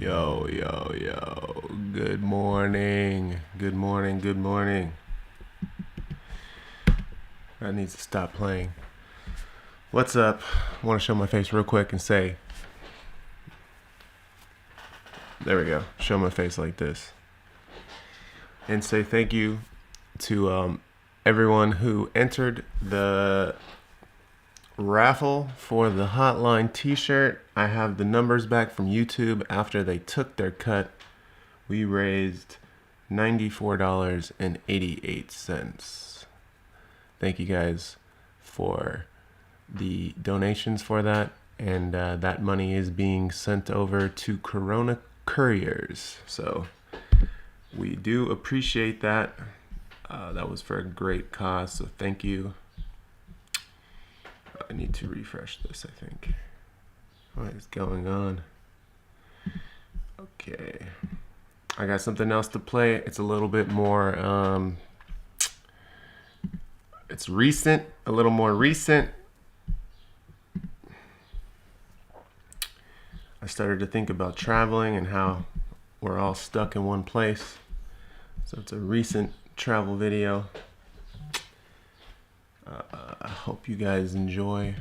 Yo, yo, yo. Good morning. Good morning. Good morning. That needs to stop playing. What's up? I want to show my face real quick and say, there we go. Show my face like this. And say thank you to everyone who entered the raffle for the Hotline t-shirt. I have the numbers back from YouTube after they took their cut. We raised $94.88. Thank you guys for the donations for that, and that money is being sent over to Corona Couriers, so we do appreciate that. That was for a great cause, so thank you. I need to refresh this, I think. What is going on? Okay. I got something else to play. It's a little bit more, it's recent, a little more recent. I started to think about traveling and how we're all stuck in one place. So it's a recent travel video. I hope you guys enjoy.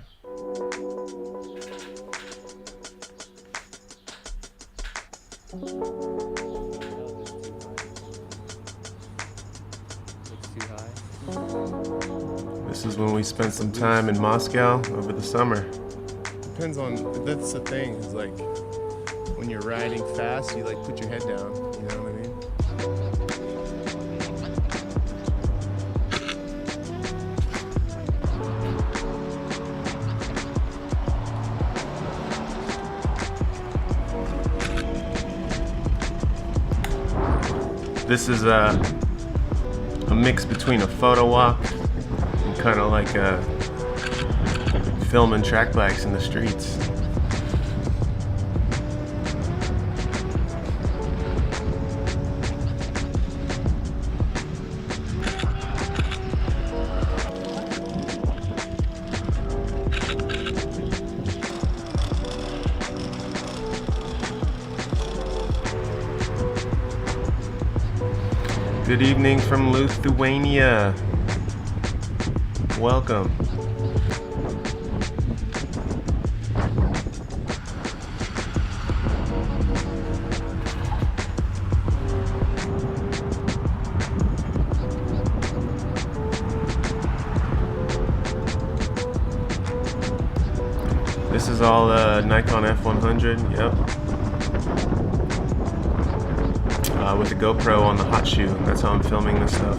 This is when we spent some time in Moscow over the summer. Depends on, that's the thing, is like when you're riding fast, you like put your head down, you know what I mean? This is a mix between a photo walk and kind of like a filming track bikes in the streets. Good evening from Lithuania. Welcome. This is all Nikon F100, yep. With the GoPro on the hot shoe. That's how I'm filming this stuff.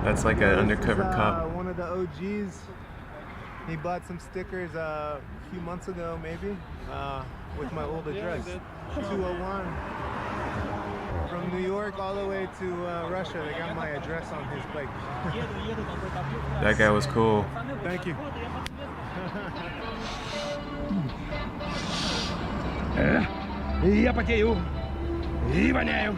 That's like an undercover cop. One of the OGs. He bought some stickers a few months ago, maybe, with my old address. 201. From New York all the way to Russia, they got my address on his bike. That guy was cool. Thank you. Я потею и воняю.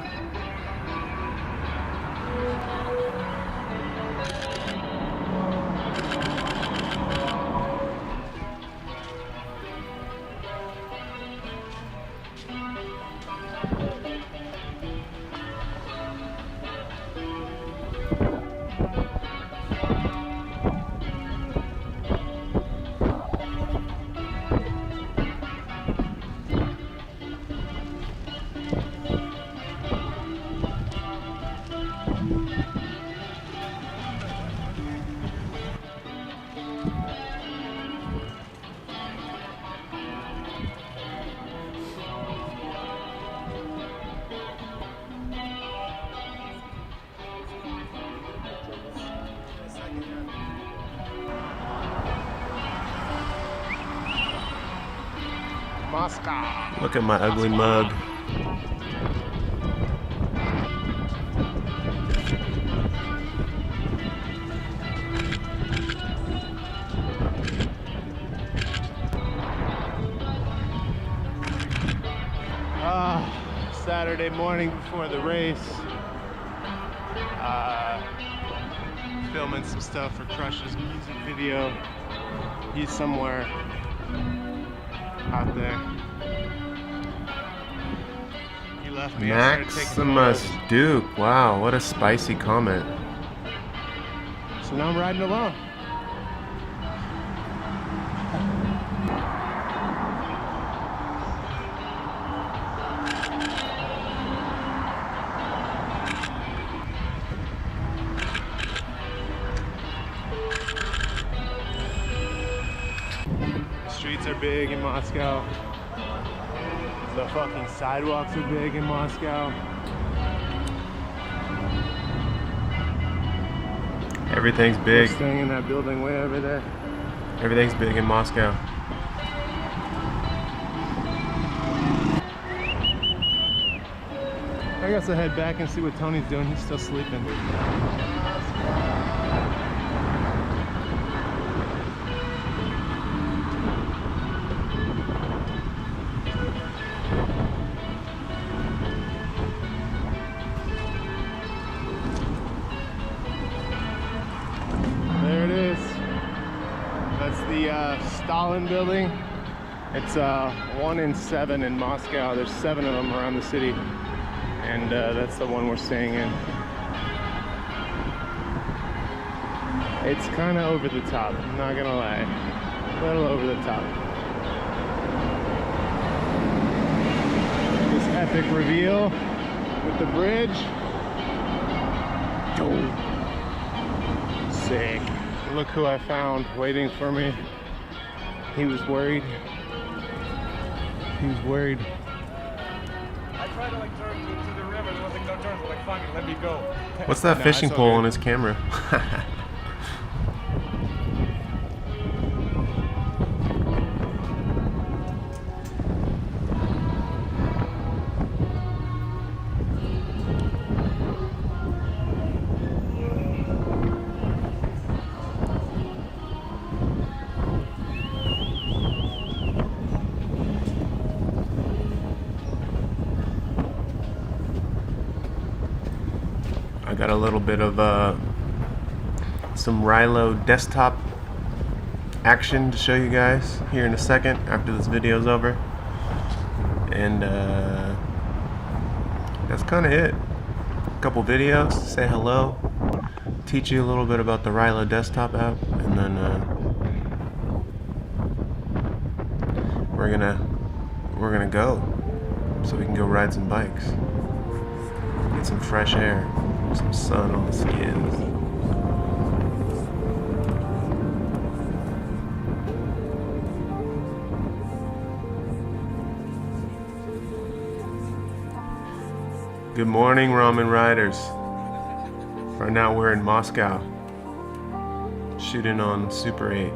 Moscow. Look at my ugly mug. Saturday morning before the race. Filming some stuff for Crush's music video. He's somewhere out there. He left me. Maximus Duke. Wow, what a spicy comment. So now I'm riding alone. Streets are big in Moscow. The fucking sidewalks are big in Moscow. Everything's big. We're staying in that building way over there. Everything's big in Moscow. I guess I'll head back and see what Tony's doing. He's still sleeping. There it is. That's the Stalin building. It's 1 in 7 in Moscow. There's 7 of them around the city. And that's the one we're staying in. It's kind of over the top, I'm not gonna lie. A little over the top. This epic reveal with the bridge. Oh, sick. Look who I found waiting for me. He was worried. He was worried. I tried to like turn to the river, there was like no turn, like fuck it, let me go. What's that No, fishing it's pole okay. on his camera? I got a little bit of some Rilo desktop action to show you guys here in a second after this video's over, and that's kind of it. A couple videos to say hello, teach you a little bit about the Rilo desktop app, and then we're gonna go so we can go ride some bikes, get some fresh air, some sun on the skins. Good morning, Ramen Riders. Right now we're in Moscow, shooting on Super 8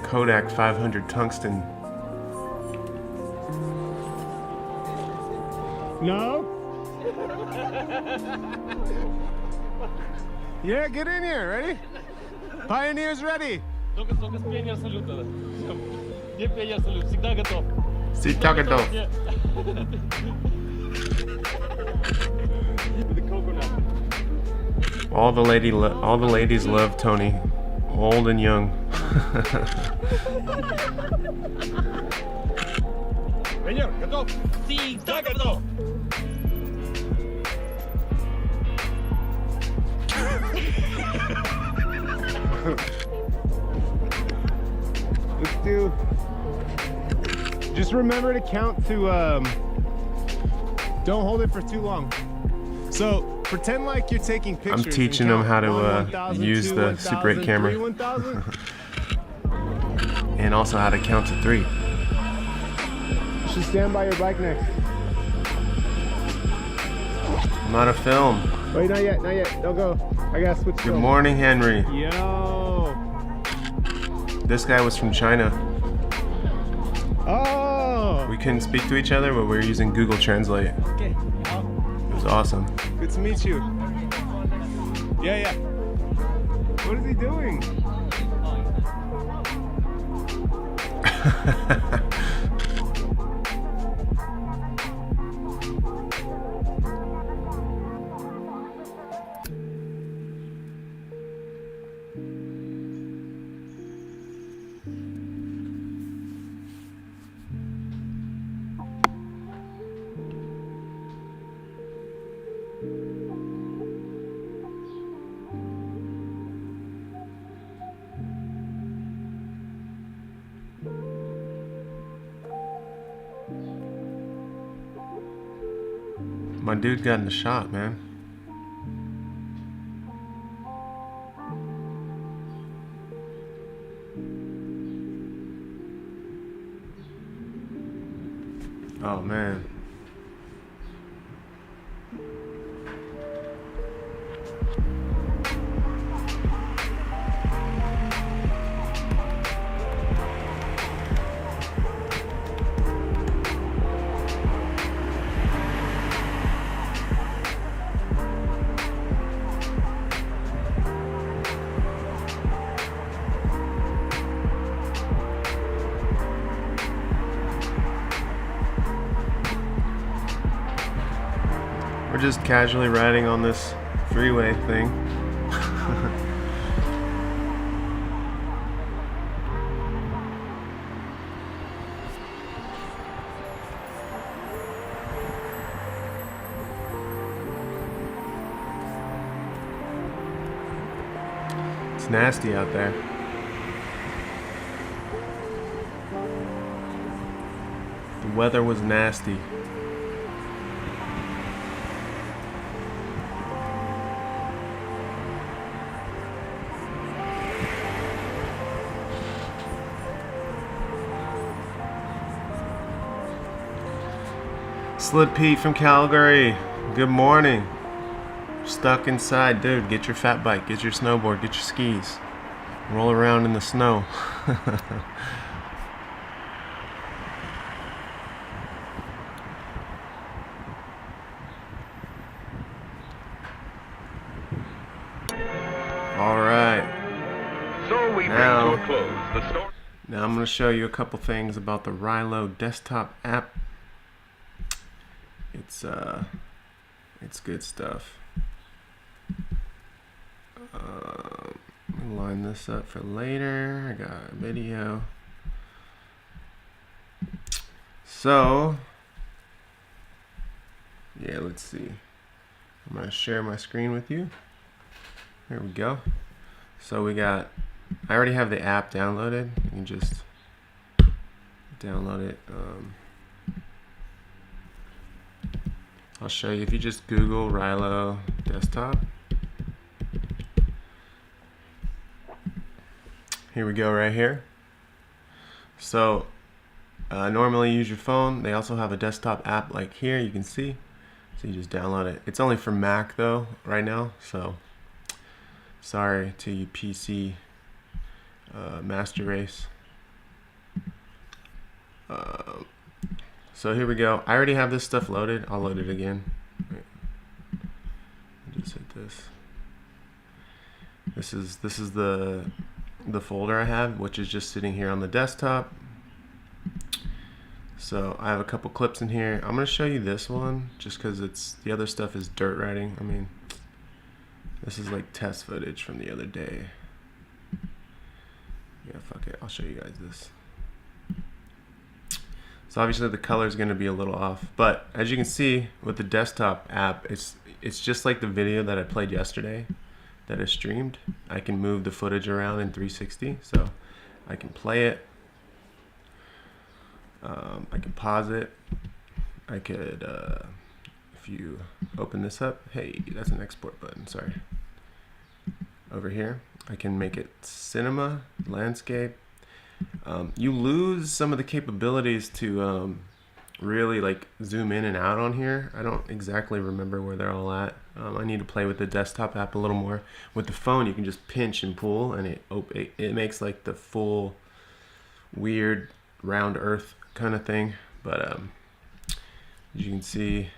Kodak 500 tungsten. No? Yeah, get in here. Ready? Pioneers ready. Только с пионер салюта. Где пионер салют? Всегда готов. Всегда готов. With the coconut. All the ladies love Tony, old and young. Пионер, готов? Всегда готов. Let's do. Just remember to count to. Don't hold it for too long. So pretend like you're taking pictures. I'm teaching them how to use the Super 8 camera. 1,000. And also how to count to 3. You should stand by your bike next. I'm out of film. Wait, not yet, not yet. Don't go. I gotta switch. Good morning, Henry. Yo. This guy was from China. Oh. We couldn't speak to each other, but we were using Google Translate. Okay. It was awesome. Good to meet you. Yeah, yeah. What is he doing? My dude got in the shot, man. Oh man. We're just casually riding on this freeway thing. It's nasty out there. The weather was nasty. Slid Pete from Calgary. Good morning. Stuck inside, dude. Get your fat bike, get your snowboard, get your skis. Roll around in the snow. All right. So we bring to a close the story. Now I'm going to show you a couple things about the Rilo desktop app. It's good stuff. Let me line this up for later. I got a video. So, yeah, let's see. I'm going to share my screen with you. Here we go. So I already have the app downloaded. You can just download it. I'll show you if you just Google Rilo desktop. Here we go right here. So normally use your phone. They also have a desktop app like here, you can see. So you just download it. It's only for Mac though right now, so sorry to you PC master race. So here we go. I already have this stuff loaded. I'll load it again. Wait. Just hit this. This is the folder I have, which is just sitting here on the desktop. So I have a couple clips in here. I'm gonna show you this one just because the other stuff is dirt riding. I mean, this is like test footage from the other day. Yeah, fuck it. I'll show you guys this. So obviously the color is going to be a little off, but as you can see with the desktop app, it's just like the video that I played yesterday that is streamed. I can move the footage around in 360, so I can play it. I can pause it. I could, if you open this up, hey, that's an export button, sorry. Over here, I can make it cinema, landscape. You lose some of the capabilities to really like zoom in and out on here. I don't exactly remember where they're all at. I need to play with the desktop app a little more. With the phone, you can just pinch and pull, and it makes like the full weird round earth kind of thing. But as you can see,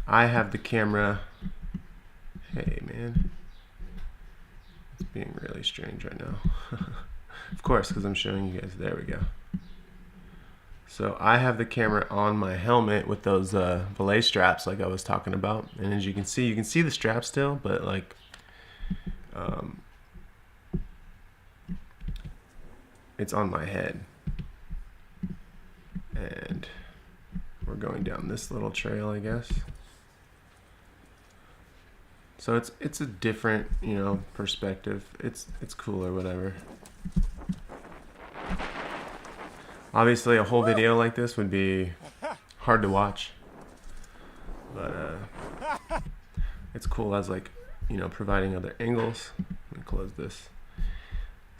I have the camera. Hey man, it's being really strange right now. Of course, because I'm showing you guys. There we go. So I have the camera on my helmet with those belay straps like I was talking about. And as you can see the strap still, but like it's on my head. And we're going down this little trail, I guess. So it's a different, perspective. It's cool or whatever. Obviously, a whole video like this would be hard to watch, but it's cool as like, you know, providing other angles. Let me close this.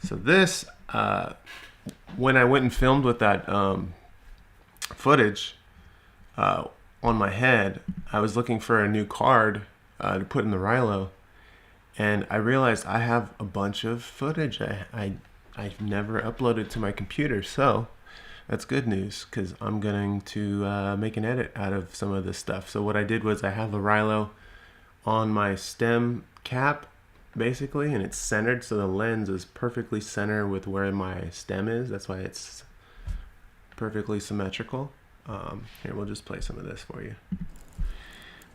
So this, when I went and filmed with that footage on my head, I was looking for a new card to put in the Rilo, and I realized I have a bunch of footage I've never uploaded to my computer. So that's good news, because I'm going to make an edit out of some of this stuff. So what I did was I have the Rilo on my stem cap, basically, and it's centered, so the lens is perfectly centered with where my stem is. That's why it's perfectly symmetrical. Here, we'll just play some of this for you.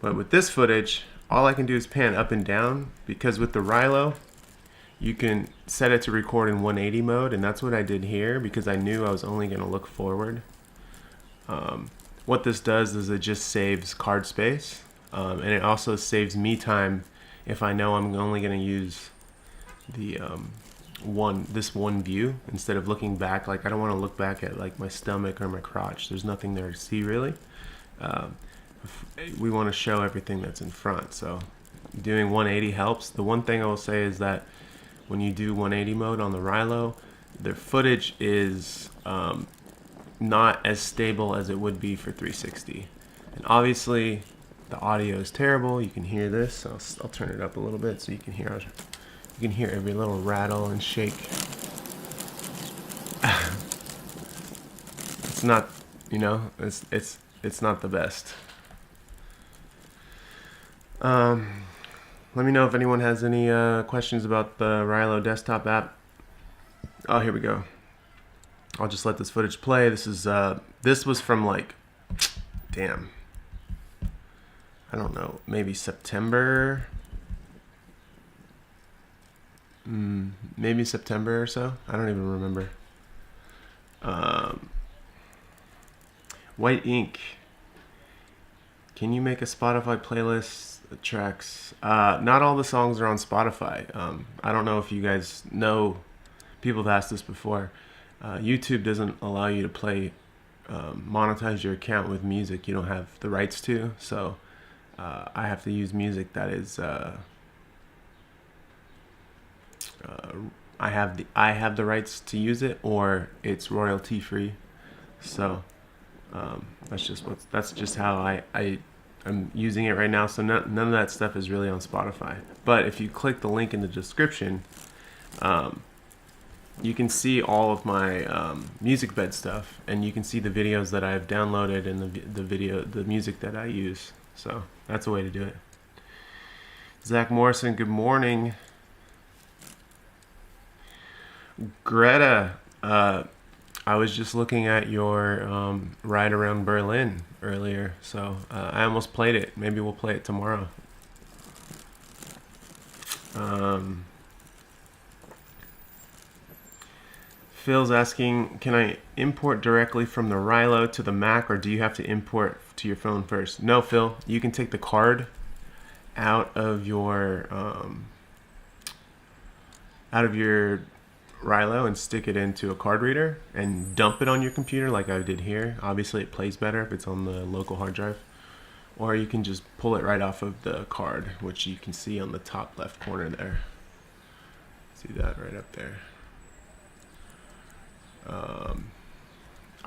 But with this footage, all I can do is pan up and down, because with the Rilo, you can set it to record in 180 mode, and that's what I did here, because I knew I was only going to look forward. What this does is it just saves card space, and it also saves me time if I know I'm only going to use the this one view instead of looking back. Like, I don't want to look back at like my stomach or my crotch. There's nothing there to see really. We want to show everything that's in front, so doing 180 helps. The one thing I will say is that when you do 180 mode on the Rilo, the footage is not as stable as it would be for 360, and obviously the audio is terrible. You can hear this, so I'll turn it up a little bit so you can hear every little rattle and shake. It's not, you know, it's not the best. Let me know if anyone has any questions about the Rilo desktop app. Oh, here we go. I'll just let this footage play. This was from like, damn, I don't know, maybe September. Maybe September or so. I don't even remember. White Ink. Can you make a Spotify playlist tracks? Not all the songs are on Spotify. I don't know if you guys know, people have asked this before. YouTube doesn't allow you to play, monetize your account with music you don't have the rights to. So I have to use music that is I have the rights to use it, or it's royalty free. So that's just how I'm using it right now. So none of that stuff is really on Spotify. But if you click the link in the description, you can see all of my music bed stuff, and you can see the videos that I've downloaded and the music that I use. So that's a way to do it. Zach Morrison, good morning. Greta, I was just looking at your ride around Berlin earlier, so I almost played it. Maybe we'll play it tomorrow. Phil's asking, can I import directly from the Rilo to the Mac, or do you have to import to your phone first? No, Phil, you can take the card out of your Rilo and stick it into a card reader and dump it on your computer like I did here. Obviously it plays better if it's on the local hard drive, or you can just pull it right off of the card, which you can see on the top left corner there. See that right up there.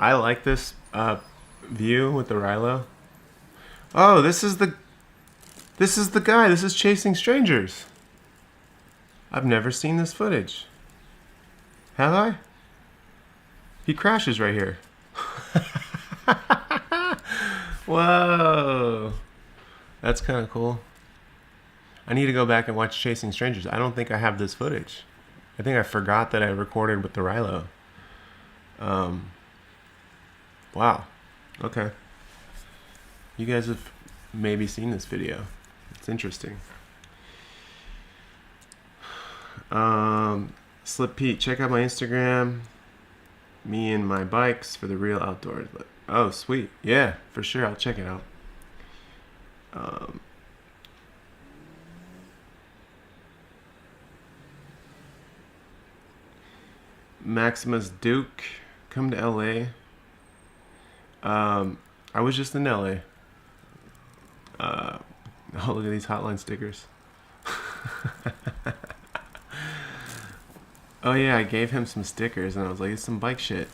I like this view with the Rilo. Oh, this is the guy. This is Chasing Strangers. I've never seen this footage. Have I? He crashes right here. Whoa. That's kind of cool. I need to go back and watch Chasing Strangers. I don't think I have this footage. I think I forgot that I recorded with the Rilo. Wow. Okay. You guys have maybe seen this video. It's interesting. Slip Pete, check out my Instagram. Me and my bikes for the real outdoors. Oh, sweet. Yeah, for sure. I'll check it out. Maximus Duke, come to LA. I was just in LA. Oh, look at these hotline stickers. Oh yeah, I gave him some stickers and I was like, it's some bike shit.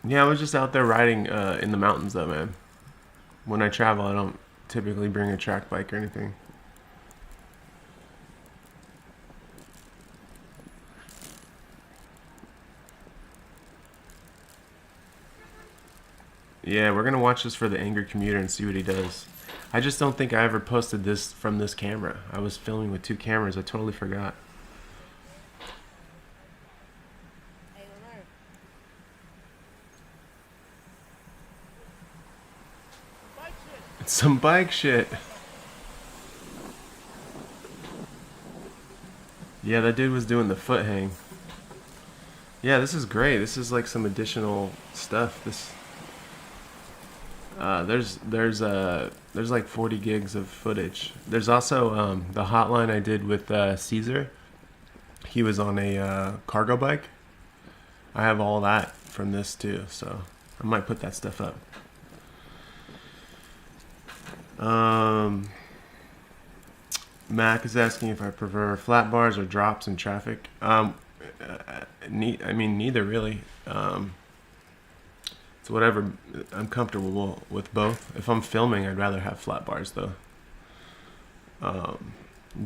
Yeah, I was just out there riding in the mountains though, man. When I travel, I don't typically bring a track bike or anything. Yeah, we're gonna watch this for the angry commuter and see what he does. I just don't think I ever posted this from this camera. I was filming with 2 cameras. I totally forgot. It's some bike shit. Yeah, that dude was doing the foot hang. Yeah, this is great. This is like some additional stuff. This there's like 40 gigs of footage. There's also the hotline I did with Caesar. He was on a cargo bike. I have all that from this too, so I might put that stuff up. Mac is asking if I prefer flat bars or drops in traffic. I mean, neither really. It's whatever. I'm comfortable with both. If I'm filming, I'd rather have flat bars though.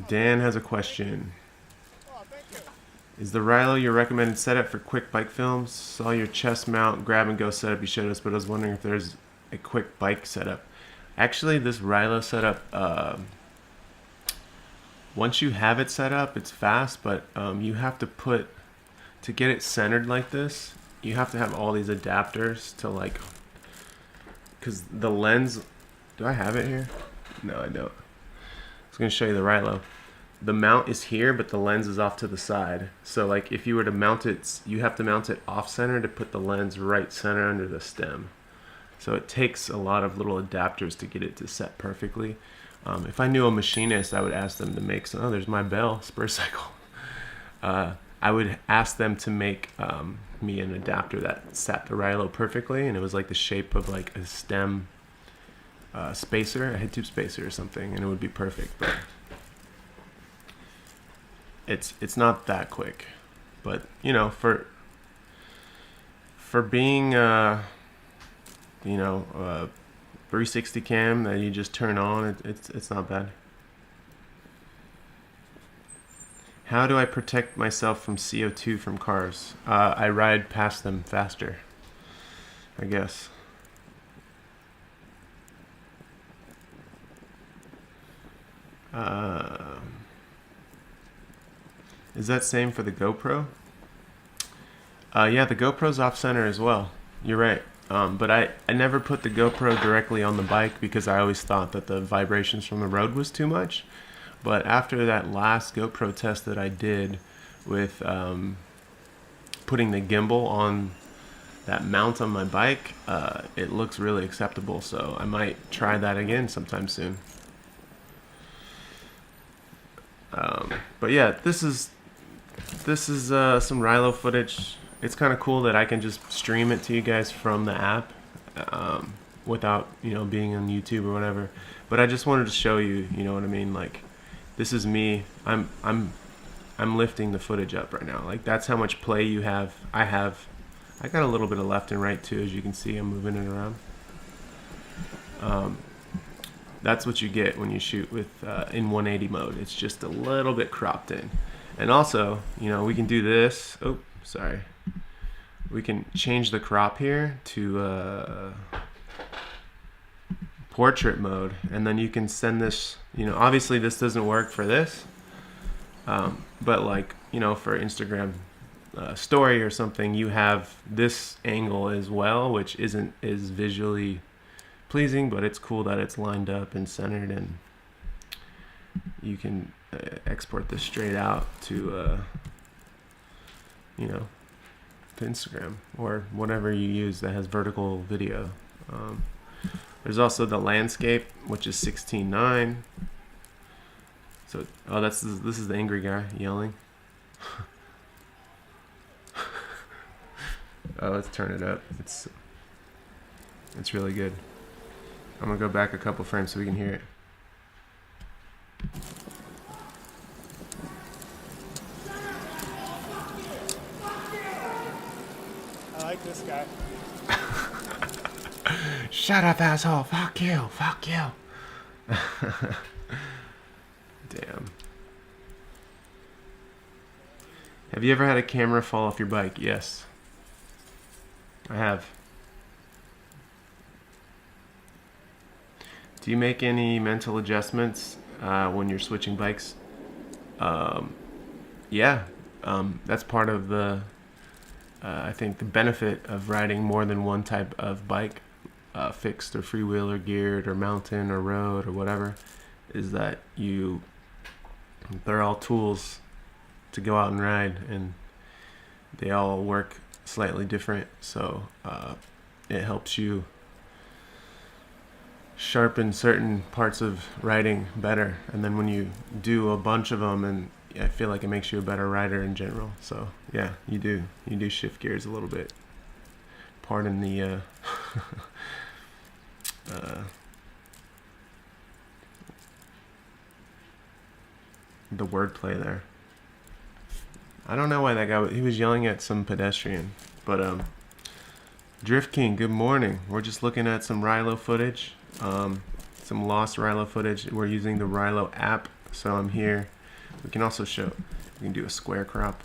Dan has a question. Is the Rilo your recommended setup for quick bike films? Saw your chest mount grab and go setup you showed us, but I was wondering if there's a quick bike setup. Actually, this Rilo setup, once you have it set up, it's fast, but you have to to get it centered like this, you have to have all these adapters to like, because the lens, do I have it here? No, I don't. I was going to show you the Rilo. The mount is here, but the lens is off to the side. So like if you were to mount it, you have to mount it off center to put the lens right center under the stem. So it takes a lot of little adapters to get it to set perfectly. If I knew a machinist, I would ask them to make some. Oh, there's my Bell Spur Cycle. I would ask them to make me an adapter that sat the Rilo perfectly, and it was like the shape of like a stem spacer, a head tube spacer or something, and it would be perfect. But it's not that quick. But you know, for being 360 cam that you just turn on, it's not bad. How do I protect myself from CO2 from cars? I ride past them faster, I guess. Is that same for the GoPro? Yeah, the GoPro's off center as well. You're right. But I never put the GoPro directly on the bike because I always thought that the vibrations from the road was too much. But after that last GoPro test that I did with putting the gimbal on that mount on my bike, it looks really acceptable. So I might try that again sometime soon. But yeah, this is some Rilo footage. It's kind of cool that I can just stream it to you guys from the app without being on YouTube or whatever. But I just wanted to show you, you know what I mean? Like, this is me. I'm lifting the footage up right now. Like, that's how much play you have. I got a little bit of left and right too, as you can see. I'm moving it around. That's what you get when you shoot with in 180 mode. It's just a little bit cropped in. And also, we can do this. Oh, sorry. We can change the crop here to portrait mode, and then you can send this, obviously this doesn't work for this, but like, for Instagram story or something, you have this angle as well, which isn't as visually pleasing, but it's cool that it's lined up and centered, and you can export this straight out to to Instagram or whatever you use that has vertical video. There's also the landscape, which is 16:9. So, this is the angry guy yelling. Oh, let's turn it up. It's really good. I'm gonna go back a couple frames so we can hear it. I like this guy. Shut up, asshole. Fuck you. Fuck you. Damn. Have you ever had a camera fall off your bike? Yes. I have. Do you make any mental adjustments when you're switching bikes? Yeah. That's part of the, I think, the benefit of riding more than one type of bike, fixed or freewheel or geared or mountain or road or whatever, is that they're all tools to go out and ride, and they all work slightly different. So it helps you sharpen certain parts of riding better, and then when you do a bunch of them, and I feel like it makes you a better rider in general. So yeah, you do shift gears a little bit. Pardon the the wordplay there. I don't know why that guy, he was yelling at some pedestrian, but Drift King, good morning. We're just looking at some Rilo footage, some lost Rilo footage. We're using the Rilo app, so I'm here. We can also we can do a square crop.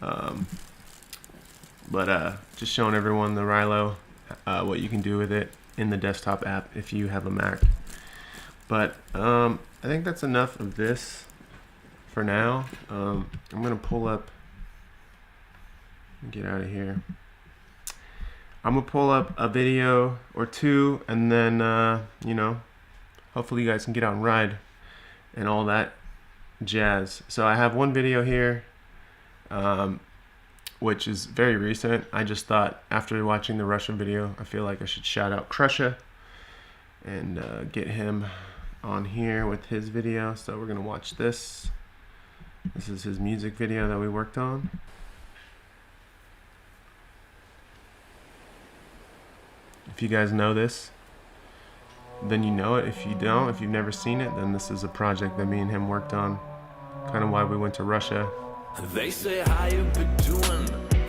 But just showing everyone the Rilo, what you can do with it in the desktop app if you have a Mac. But I think that's enough of this for now. I'm gonna pull up, get out of here. I'm gonna pull up a video or two, and then hopefully you guys can get out and ride and all that jazz. So I have one video here, which is very recent. I just thought after watching the Russia video, I feel like I should shout out Crusher and get him on here with his video. So we're gonna watch this. This is his music video that we worked on. If you guys know this, then you know it. If you don't, if you've never seen it, then this is a project that me and him worked on. Kind of why we went to Russia. They say how you been doing,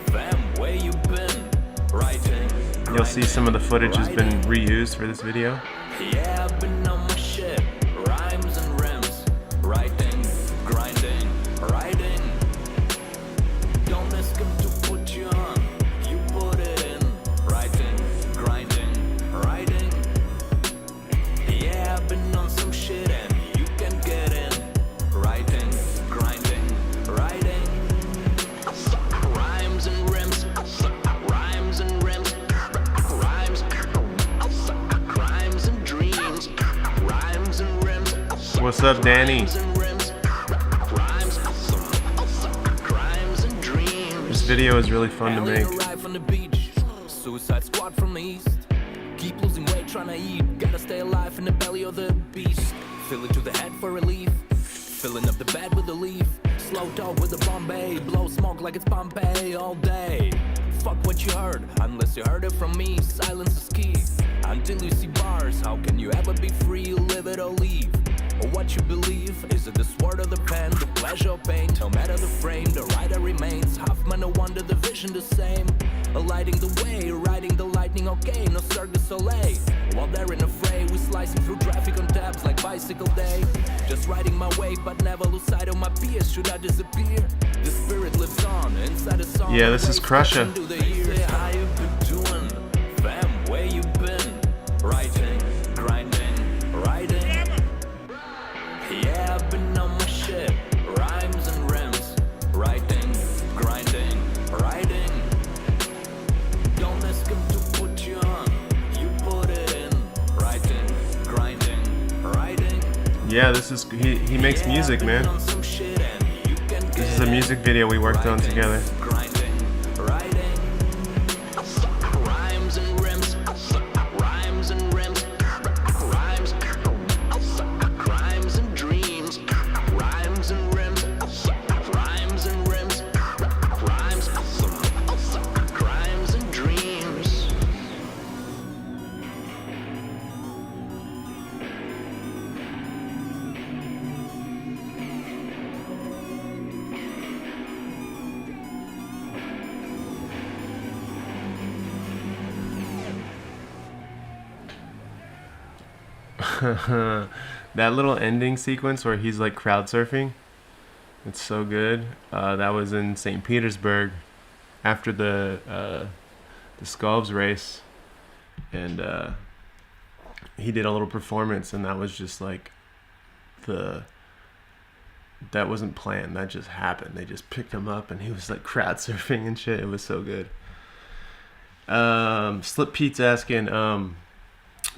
fam, where you been, writing. You'll see some of the footage has been reused for this video. Yeah, I've been on my shit, rhymes and rims, writing, grinding, writing. Don't ask him to put you on, you put it in, writing, grinding, writing. Yeah, I've been on some shit and you can get in, writing, grinding, writing. Rhymes and rims, rhymes and rims, rhymes, rhymes and dreams, rhymes and rims. What's up, Danny? This video is really fun to make. On the beach, Suicide Squad from the east. Keep losing weight, trying to eat. Gotta stay alive in the belly of the beast. Fill it to the head for relief. Filling up the bed with a leaf. Slow dog with a Bombay. Blow smoke like it's Pompeii all day. Fuck what you heard, unless you heard it from me. Silence is key. Until you see bars, how can you ever be free? Live it or leave. Or what you believe, is it the sword or the pen, the pleasure or pain? No matter the frame, the writer remains. Huffman, no wonder the vision the same. Lighting the way, riding the lightning, okay, no Cirque du Soleil. While they're in a fray, we slicing through traffic on tabs like bicycle day. Just riding my way, but never lose sight of my peers. Should I disappear? The spirit lives on inside a song. Yeah, this is Crusher. How you been doing, fam, where you been? Writing, grinding, writing. Yeah, I've been on my shit, rhymes and rims, writing, grinding, writing. Don't ask him to put you on, you put it in, writing, grinding, writing. Yeah, this is he makes music, man. This is a music video we worked on together. Grinding, writing. Rhymes and rims, rhymes and rims, rhymes, rhymes and dreams, rhymes and rims, rhymes and rims, rhymes, That little ending sequence where he's like crowd surfing, it's so good. That was in St. Petersburg after the Sculpts race, and he did a little performance, and that was just like that wasn't planned. That just happened. They just picked him up, and he was like crowd surfing and shit. It was so good. Slip Pete's asking,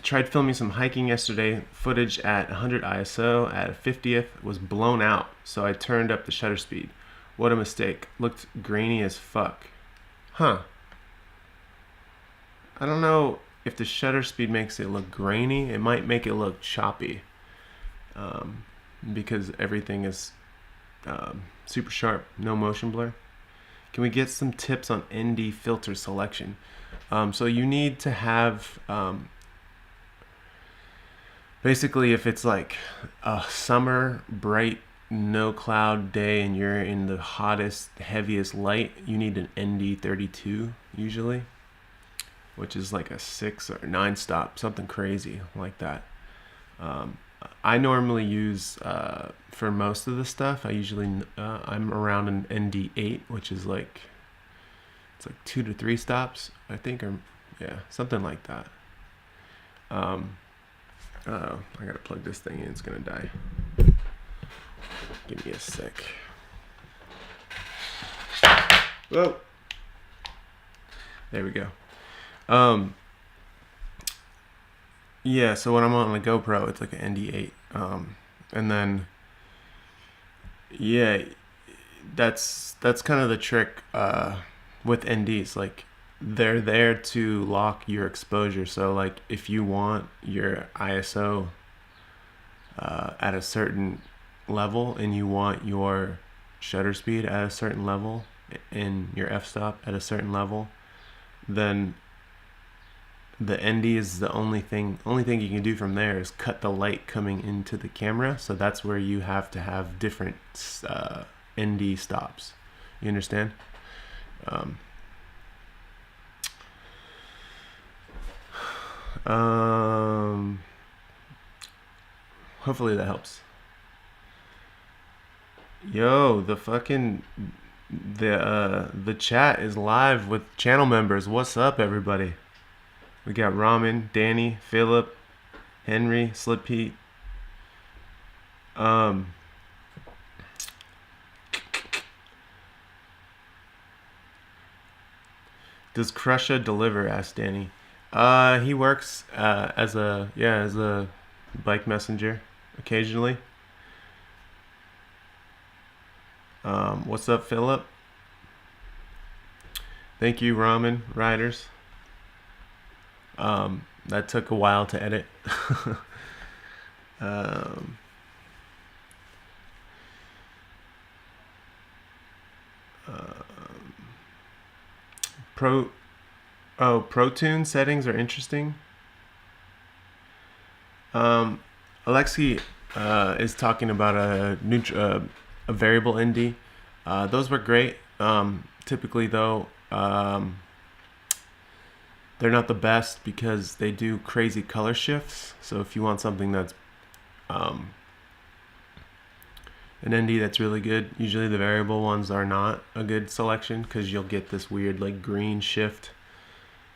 tried filming some hiking yesterday. Footage at 100 ISO at 50th was blown out, so I turned up the shutter speed. What a mistake. Looked grainy as fuck. Huh. I don't know if the shutter speed makes it look grainy. It might make it look choppy. Because everything is super sharp, no motion blur. Can we get some tips on ND filter selection? So you need to have, basically if it's like a summer, bright, no cloud day and you're in the hottest, heaviest light, you need an ND32 usually, which is like a 6 or 9 stop, something crazy like that. I normally use, for most of the stuff, I'm around an ND8, which is like, it's like 2 to 3 stops, I think, or yeah, something like that. I gotta plug this thing in, it's gonna die. Give me a sec. Whoa. There we go. Yeah, so when I'm on a GoPro, it's like an ND8. And then, yeah, that's kind of the trick with NDs. Like, they're there to lock your exposure. So, like, if you want your ISO at a certain level and you want your shutter speed at a certain level and your f-stop at a certain level, then the ND is the only thing you can do from there is cut the light coming into the camera. So that's where you have to have different ND stops. You understand? Hopefully that helps. Yo, the chat is live with channel members. What's up, everybody? We got Ramen, Danny, Philip, Henry, Slip Pete. Does Crusha deliver? Asked Danny. He works as a bike messenger occasionally. What's up, Philip? Thank you, Ramen Riders. That took a while to edit. Pro Tune settings are interesting. Alexi is talking about a variable ND. Those were great. Typically, though, they're not the best because they do crazy color shifts. So if you want something that's an ND that's really good, usually the variable ones are not a good selection because you'll get this weird like green shift.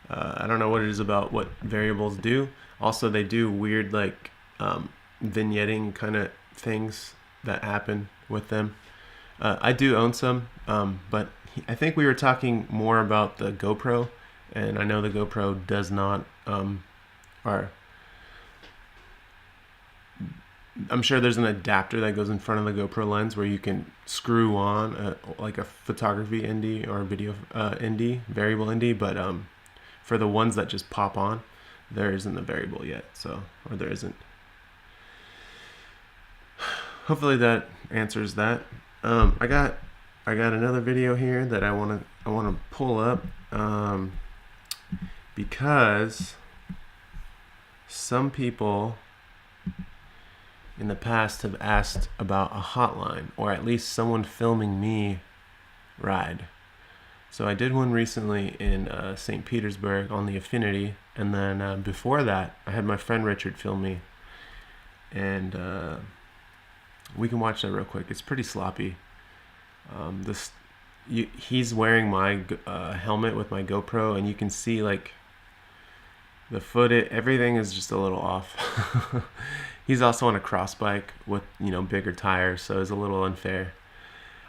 I don't know what it is about what variables do. Also, they do weird like vignetting kind of things that happen with them. I do own some, but I think we were talking more about the GoPro, and I know the GoPro does not, or I'm sure there's an adapter that goes in front of the GoPro lens where you can screw on like a photography ND or a video ND, variable ND, but for the ones that just pop on, there isn't a variable yet, so, or there isn't. Hopefully that answers that. I got another video here that I want to pull up because some people in the past have asked about a hotline, or at least someone filming me ride. So I did one recently in St. Petersburg on the Affinity, and then before that I had my friend Richard film me, and we can watch that real quick. It's pretty sloppy. He's wearing my helmet with my GoPro, and you can see like the footage. Everything is just a little off. He's also on a cross bike with, bigger tires, so it's a little unfair.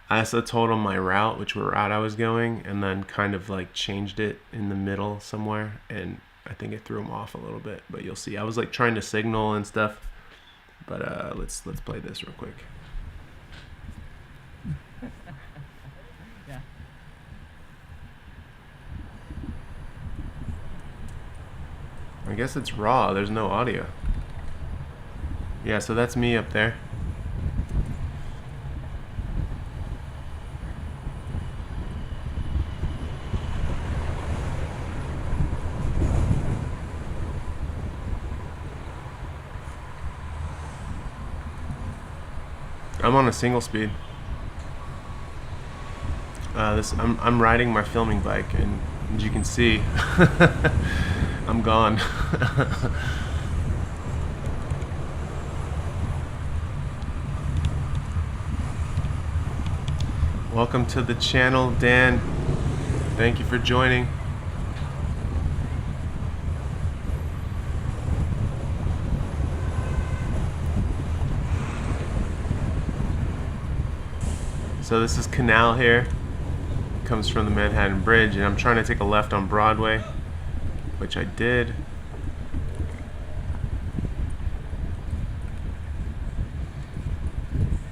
I also told him my route, which route I was going, and then kind of like changed it in the middle somewhere, and I think it threw him off a little bit. But you'll see. I was like trying to signal and stuff. But let's play this real quick. Yeah. I guess it's raw. There's no audio. Yeah, so that's me up there. I'm on a single speed. I'm riding my filming bike, and as you can see, I'm gone. Welcome to the channel, Dan. Thank you for joining. So this is Canal here. Comes from the Manhattan Bridge, and I'm trying to take a left on Broadway, which I did.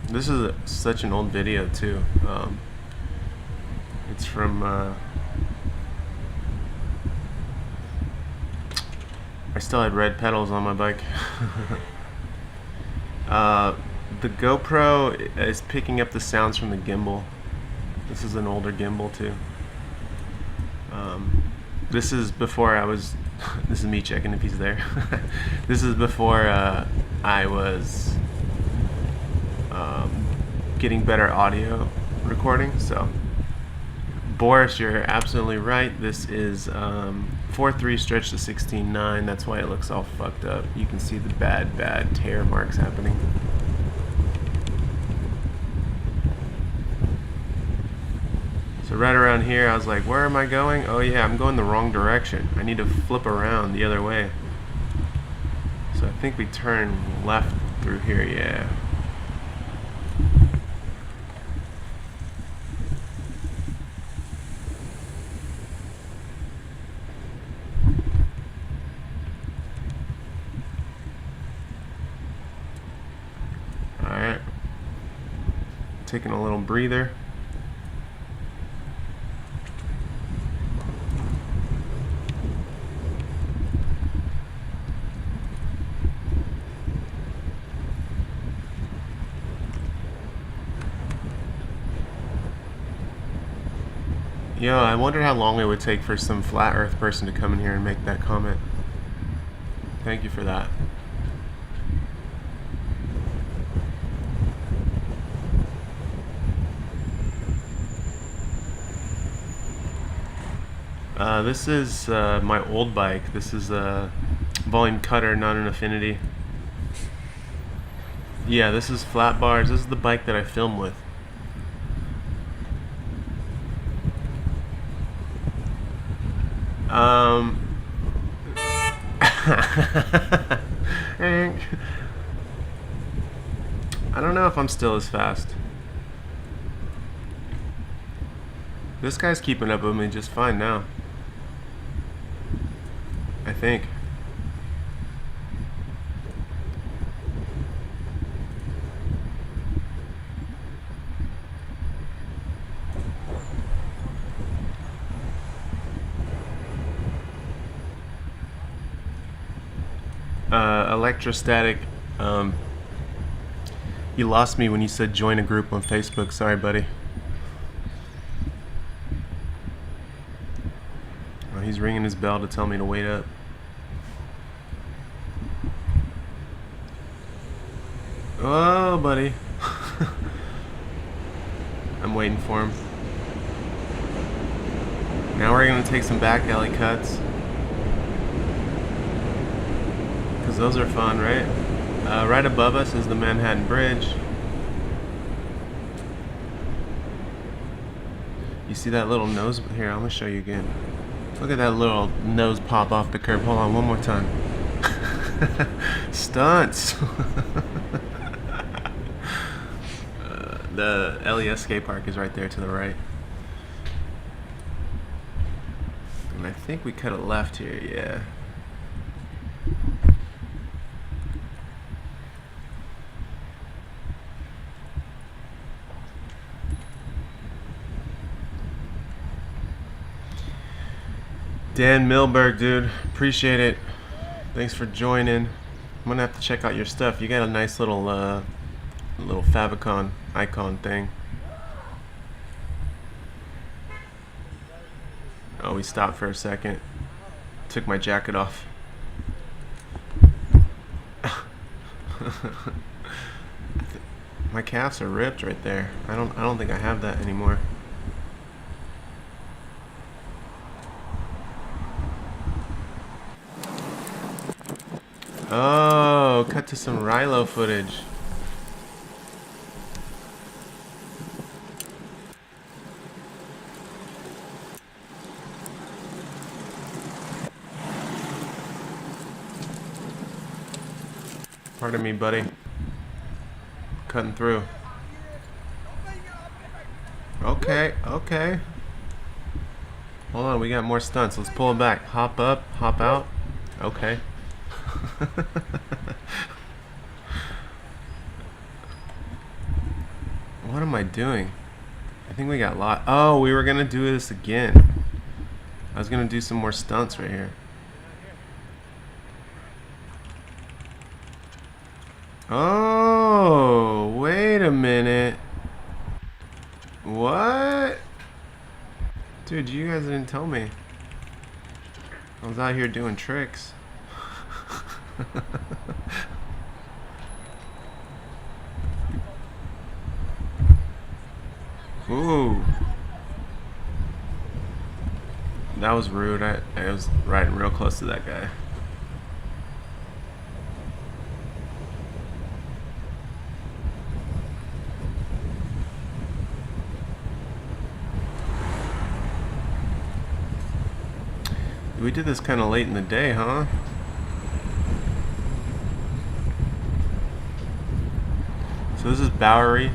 This is such an old video too. It's from I still had red pedals on my bike. The GoPro is picking up the sounds from the gimbal. This is an older gimbal too. This is before I was this is me checking if he's there. This is before I was getting better audio recording. So Boris, you're absolutely right. This is 4.3 stretch to 16.9. That's why it looks all fucked up. You can see the bad tear marks happening. So right around here, I was like, where am I going? Oh yeah, I'm going the wrong direction. I need to flip around the other way. So I think we turn left through here, yeah. Alright. Taking a little breather. Yo, I wonder how long it would take for some flat earth person to come in here and make that comment. Thank you for that. This is my old bike. This is a volume cutter, not an Affinity. Yeah, this is flat bars. This is the bike that I film with. I don't know if I'm still as fast. This guy's keeping up with me just fine now. I think. Electrostatic, you lost me when you said join a group on Facebook. Sorry, buddy. Oh, he's ringing his bell to tell me to wait up. Oh, buddy. I'm waiting for him. Now we're gonna take some back alley cuts. Because those are fun, right? Right above us is the Manhattan Bridge. You see that little nose? Here, I'm gonna show you again. Look at that little nose pop off the curb. Hold on, one more time. Stunts. The LES skate park is right there to the right. And I think we cut a left here, yeah. Dan Milberg, dude, appreciate it. Thanks for joining. I'm gonna have to check out your stuff. You got a nice little little favicon icon thing. Oh, we stopped for a second. Took my jacket off. My calves are ripped right there. I don't think I have that anymore. Oh, cut to some Rilo footage. Pardon me, buddy. Cutting through. Okay, okay. Hold on, we got more stunts. Let's pull it back. Hop up, hop out. Okay. What am I doing? I think we got lost. Oh, we were gonna do this again. I was gonna do some more stunts right here. Oh, wait a minute. What? Dude, you guys didn't tell me. I was out here doing tricks. Ooh. That was rude. I was riding real close to that guy. We did this kind of late in the day, huh? So this is Bowery.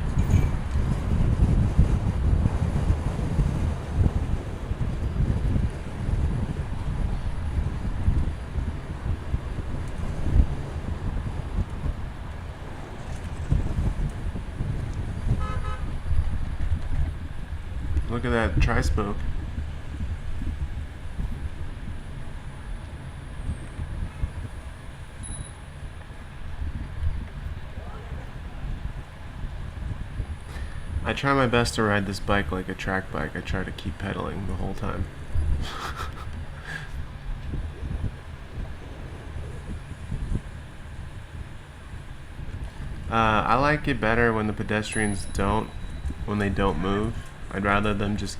Look at that tri-spoke. I try my best to ride this bike like a track bike. I try to keep pedaling the whole time. I like it better when the pedestrians when they don't move. I'd rather them just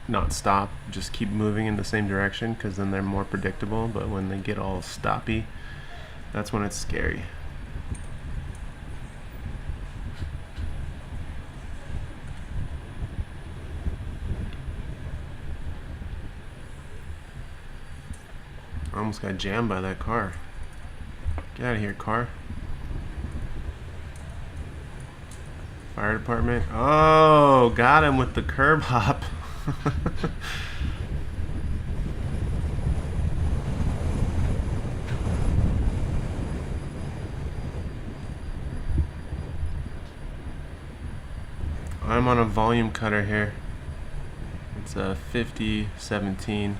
not stop, just keep moving in the same direction, because then they're more predictable. But when they get all stoppy, that's when it's scary. I almost got jammed by that car. Get out of here, car. Fire department. Oh, got him with the curb hop. I'm on a volume cutter here. It's a 5017.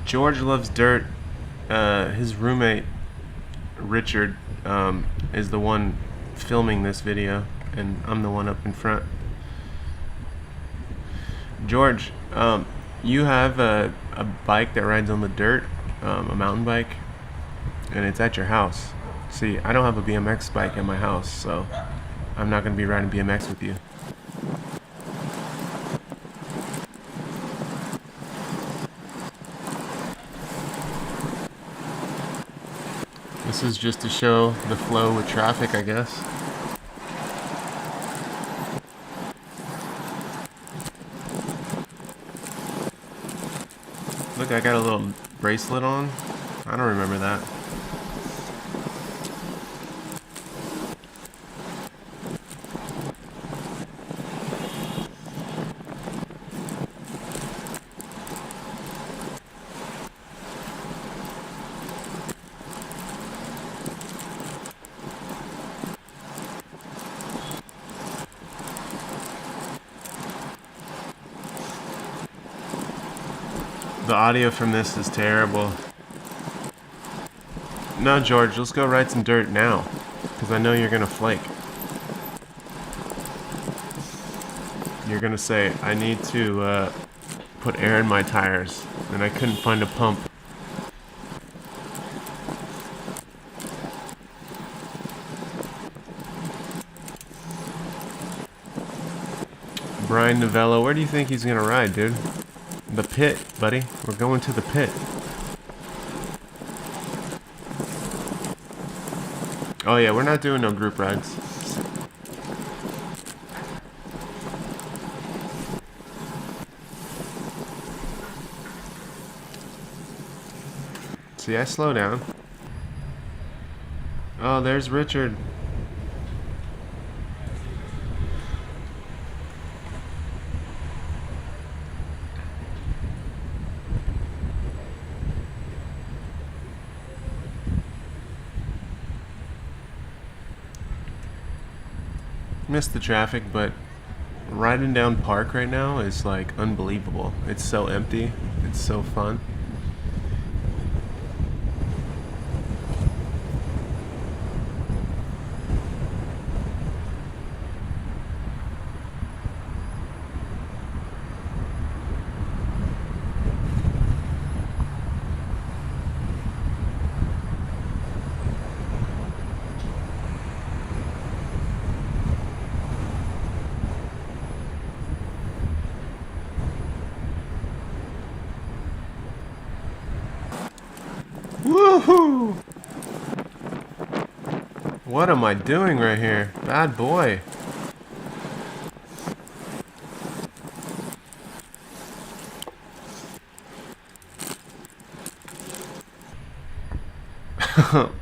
George loves dirt. His roommate Richard is the one filming this video, and I'm the one up in front. George, you have a bike that rides on the dirt, a mountain bike, and it's at your house. See, I don't have a BMX bike at my house, so I'm not going to be riding BMX with you. This is just to show the flow with traffic, I guess. Look, I got a little bracelet on. I don't remember that. The audio from this is terrible. No, George, let's go ride some dirt now. Because I know you're going to flake. You're going to say, I need to put air in my tires. And I couldn't find a pump. Brian Novello, where do you think he's going to ride, dude? The pit, buddy. We're going to the pit. Oh yeah, we're not doing no group rides. See, I slow down. Oh, there's Richard. Missed the traffic, but riding down Park right now is like unbelievable. It's so empty. It's so fun. Woohoo! What am I doing right here? Bad boy.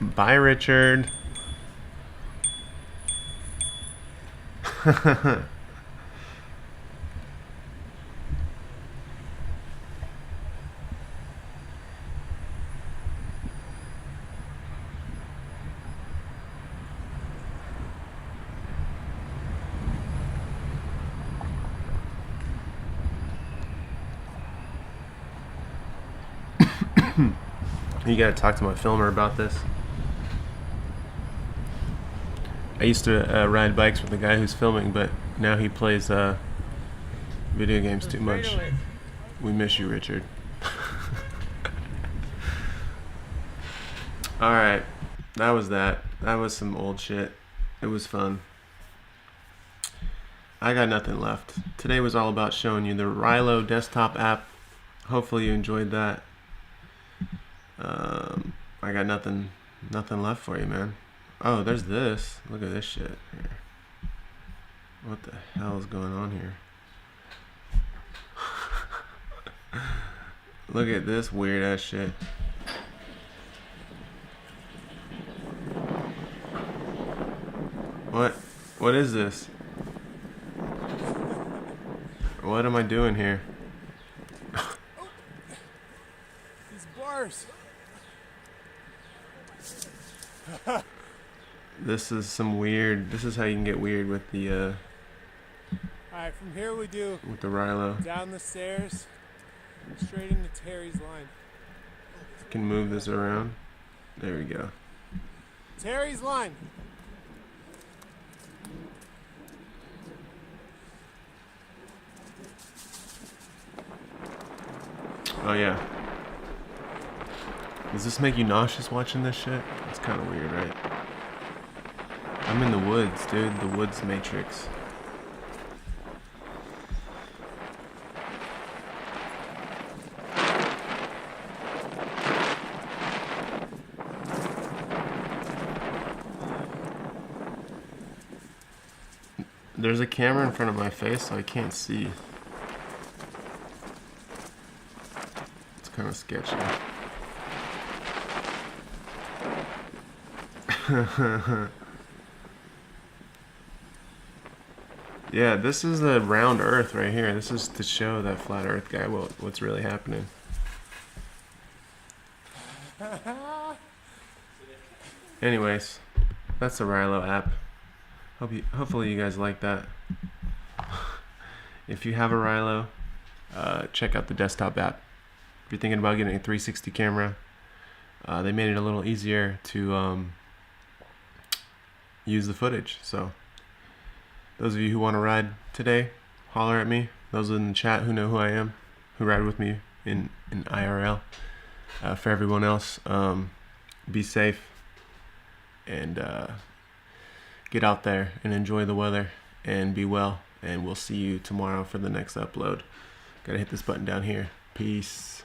Bye, Richard. You gotta talk to my filmer about this. I used to ride bikes with the guy who's filming, but now he plays video games too much. We miss you, Richard. Alright, that was that. That was some old shit. It was fun. I got nothing left. Today was all about showing you the Rilo desktop app. Hopefully you enjoyed that. I got nothing left for you, man. Oh, there's this. Look at this shit here. What the hell is going on here? Look at this weird ass shit. What is this? What am I doing here? These bars. This is some weird. This is how you can get weird with the Alright, from here we do with the Rilo. down the stairs, straight into Terry's line. Can move this around. There we go. Terry's line. Oh yeah. Does this make you nauseous watching this shit? It's kind of weird, right? I'm in the woods, dude. The woods matrix. There's a camera in front of my face, so I can't see. It's kind of sketchy. Yeah, this is the round Earth right here. This is to show that flat Earth guy what's really happening. Anyways, that's the Rilo app. Hopefully you guys like that. If you have a Rilo, check out the desktop app. If you're thinking about getting a 360 camera, they made it a little easier to use the footage. So those of you who want to ride today, holler at me. Those in the chat who know who I am, who ride with me in IRL. For everyone else, be safe and get out there and enjoy the weather and be well. And we'll see you tomorrow for the next upload. Gotta hit this button down here. Peace.